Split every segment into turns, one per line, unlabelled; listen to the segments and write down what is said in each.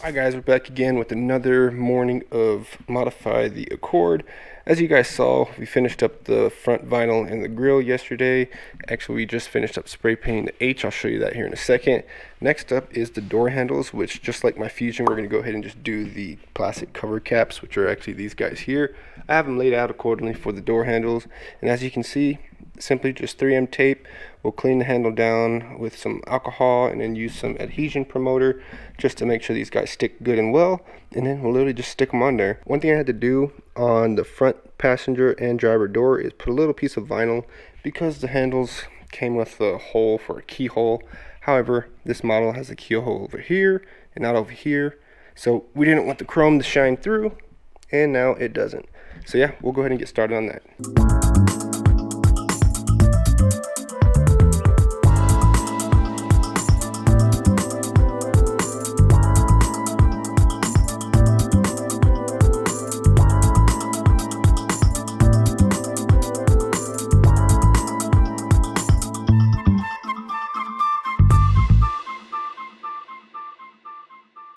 Hi guys, we're back again with another morning of Modify the Accord. As you guys saw, we finished up the front vinyl and the grille yesterday. Actually, we just finished up spray painting the H. I'll show you that here in a second. Next up is the door handles, which just like my Fusion, we're going to go ahead and just do the plastic cover caps, which are actually these guys here. I have them laid out accordingly for the door handles, and as you can see, simply just 3M tape. We'll clean the handle down with some alcohol and then use some adhesion promoter just to make sure these guys stick good and well, and then we'll literally just stick them on there. One thing I had to do on the front passenger and driver door is put a little piece of vinyl because the handles came with a hole for a keyhole. However, this model has a keyhole over here and not over here, so we didn't want the chrome to shine through, and now it doesn't. So yeah, we'll go ahead and get started on that.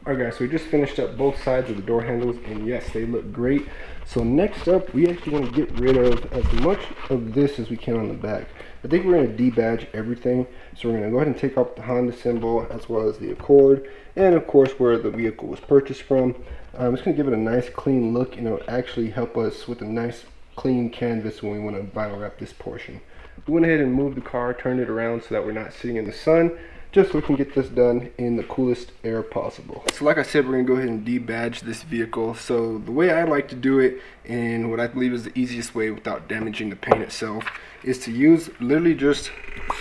Alright guys, so we just finished up both sides of the door handles, and yes, they look great. So next up, we actually want to get rid of as much of this as we can on the back. I think we're going to debadge everything. So we're going to go ahead and take off the Honda symbol as well as the Accord, and of course where the vehicle was purchased from. I'm just going to give it a nice clean look, and it'll actually help us with a nice clean canvas when we want to vinyl wrap this portion. We went ahead and moved the car, turned it around so that we're not sitting in the sun, just so we can get this done in the coolest air possible. So like I said, we're going to go ahead and debadge this vehicle. So the way I like to do it, and what I believe is the easiest way without damaging the paint itself, is to use literally just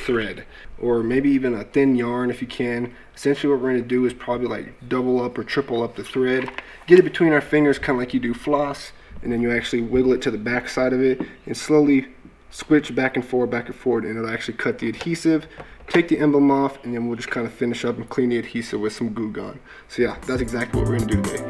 thread, or maybe even a thin yarn if you can. Essentially what we're going to do is probably like double up or triple up the thread, get it between our fingers kind of like you do floss, and then you actually wiggle it to the back side of it and slowly switch back and forth, and it'll actually cut the adhesive, take the emblem off, and then we'll just kind of finish up and clean the adhesive with some Goo Gone. So yeah, that's exactly what we're going to do today.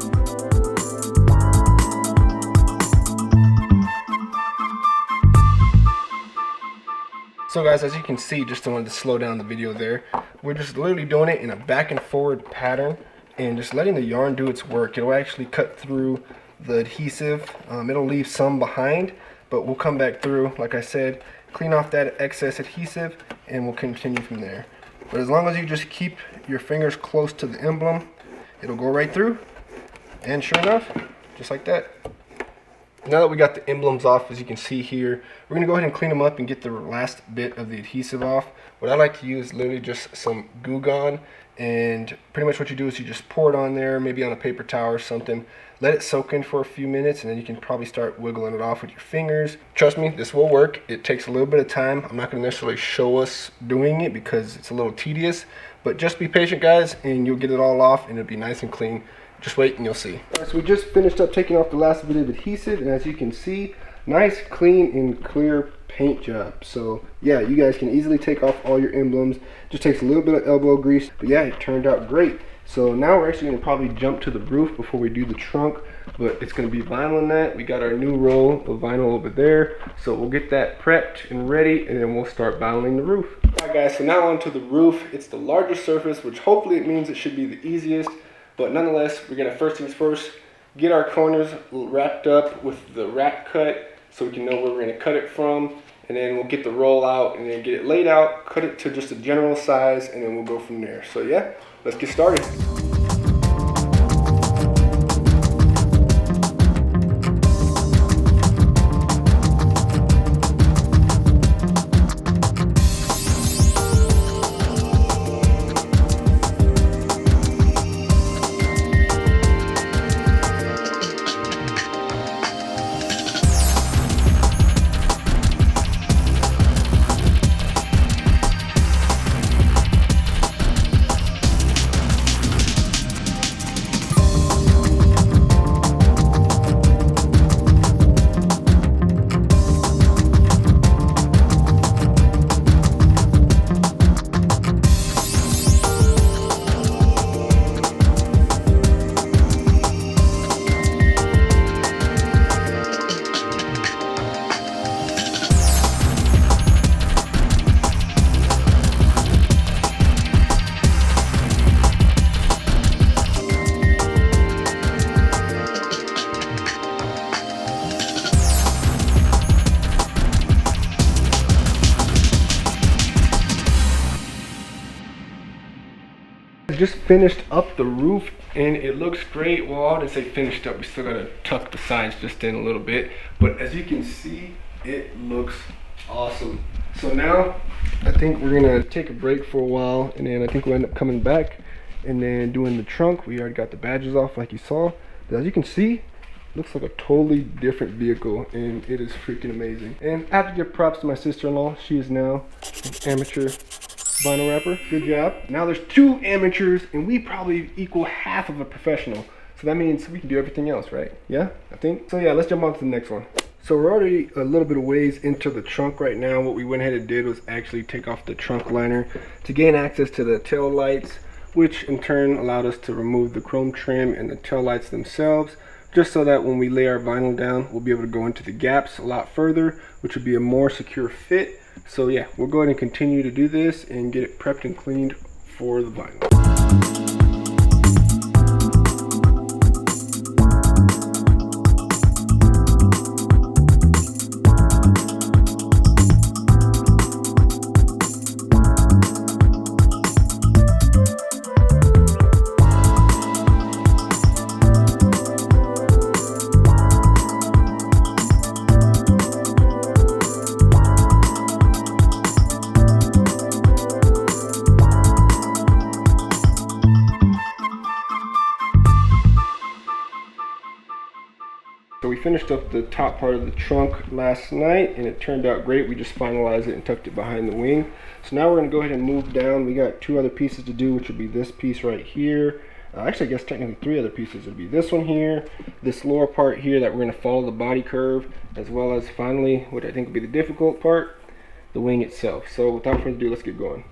So guys, as you can see, just wanted to slow down the video there, we're just literally doing it in a back and forward pattern and just letting the yarn do its work. It'll actually cut through the adhesive. It'll leave some behind, but we'll come back through, like I said, clean off that excess adhesive, and we'll continue from there. But as long as you just keep your fingers close to the emblem, it'll go right through, and sure enough, just like that. Now that we got the emblems off, as you can see here, we're going to go ahead and clean them up and get the last bit of the adhesive off. What I like to use is literally just some Goo Gone, and pretty much what you do is you just pour it on there, maybe on a paper towel or something, let it soak in for a few minutes, and then you can probably start wiggling it off with your fingers. Trust me, this will work. It takes a little bit of time. I'm not going to necessarily show us doing it because it's a little tedious, but just be patient guys and you'll get it all off and it'll be nice and clean. Just wait and you'll see. All right, so we just finished up taking off the last bit of adhesive, and as you can see, nice clean and clear paint job. So yeah, you guys can easily take off all your emblems. Just takes a little bit of elbow grease, but yeah, it turned out great. So now we're actually going to probably jump to the roof before we do the trunk, but it's going to be vinyl in that. We got our new roll of vinyl over there, so we'll get that prepped and ready, and then we'll start vinyling the roof. Alright guys, so now onto the roof. It's the largest surface, which hopefully it means it should be the easiest, but nonetheless, we're going to first things first, get our corners wrapped up with the wrap cut so we can know where we're going to cut it from, and then we'll get the roll out and then get it laid out, cut it to just a general size, and then we'll go from there. So yeah, let's get started. Just finished up the roof and it looks great. Well, I didn't say finished up, we still gotta tuck the sides just in a little bit, but as you can see, it looks awesome. So now I think we're gonna take a break for a while, and then I think we'll end up coming back and then doing the trunk. We already got the badges off like you saw, but as you can see, looks like a totally different vehicle, and it is freaking amazing. And I have to give props to my sister-in-law. She is now an amateur vinyl wrapper. Good job. Now there's 2 amateurs, and we probably equal half of a professional. So that means we can do everything else, right? Yeah, I think. So yeah, let's jump on to the next one. So we're already a little bit of ways into the trunk right now. What we went ahead and did was actually take off the trunk liner to gain access to the tail lights, which in turn allowed us to remove the chrome trim and the tail lights themselves, just so that when we lay our vinyl down, we'll be able to go into the gaps a lot further, which would be a more secure fit. So yeah, we'll go ahead and continue to do this and get it prepped and cleaned for the vinyl. So we finished up the top part of the trunk last night and it turned out great. We just finalized it and tucked it behind the wing. So now we're going to go ahead and move down. We got 2 other pieces to do, which would be this piece right here. Actually, I guess technically 3 other pieces. Would be this one here, this lower part here that we're going to follow the body curve, as well as finally, what I think would be the difficult part, the wing itself. So without further ado, let's get going.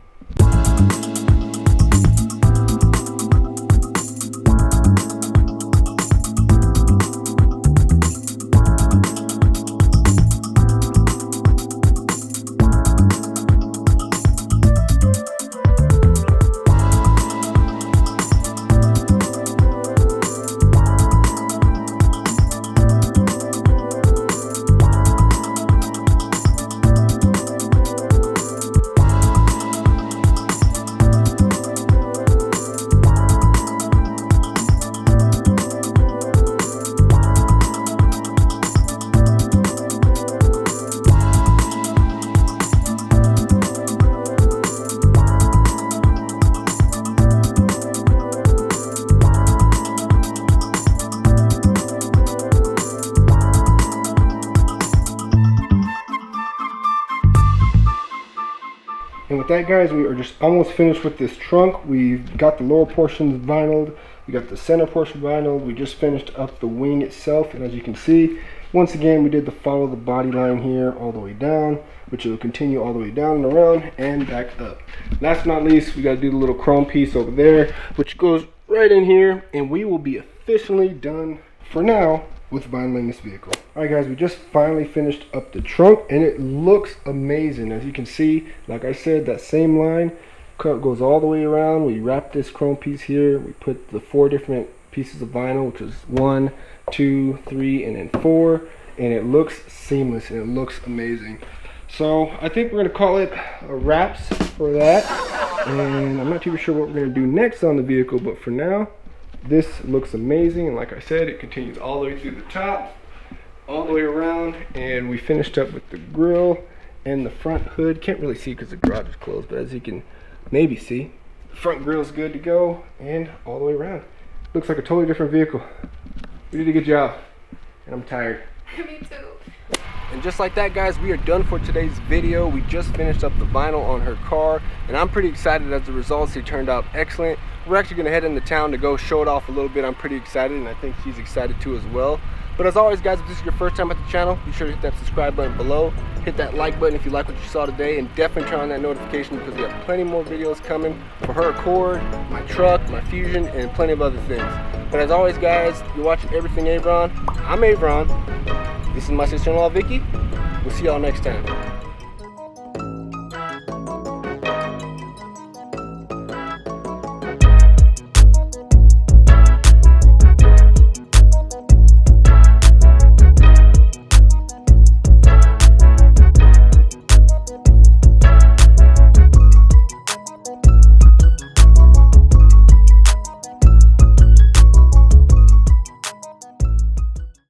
And with that, guys, we are just almost finished with this trunk. We've got the lower portions vinyled, we got the center portion vinyled, we just finished up the wing itself, and as you can see, once again, we did the follow the body line here all the way down, which will continue all the way down and around and back up. Last but not least, we got to do the little chrome piece over there, which goes right in here, and we will be officially done for now with vinyling this vehicle. Alright guys, we just finally finished up the trunk and it looks amazing. As you can see, like I said, that same line goes all the way around. We wrapped this chrome piece here. We put the 4 different pieces of vinyl, which is 1, 2, 3, and then 4, and it looks seamless and it looks amazing. So I think we're gonna call it a wraps for that, and I'm not too sure what we're gonna do next on the vehicle, but for now, this looks amazing. And like I said, it continues all the way through the top, all the way around, and we finished up with the grille and the front hood. Can't really see because the garage is closed, but as you can maybe see, the front grille is good to go and all the way around. Looks like a totally different vehicle. We did a good job, and I'm tired.
Me too.
And just like that, guys, we are done for today's video. We just finished up the vinyl on her car, and I'm pretty excited as the results. They turned out excellent. We're actually going to head into town to go show it off a little bit. I'm pretty excited, and I think she's excited too as well. But as always, guys, if this is your first time at the channel, be sure to hit that subscribe button below. Hit that like button if you like what you saw today, and definitely turn on that notification because we have plenty more videos coming for her Accord, my truck, my Fusion, and plenty of other things. But as always, guys, you're watching Everything Avron. I'm Avron. This is my sister-in-law, Vicky. We'll see y'all next time.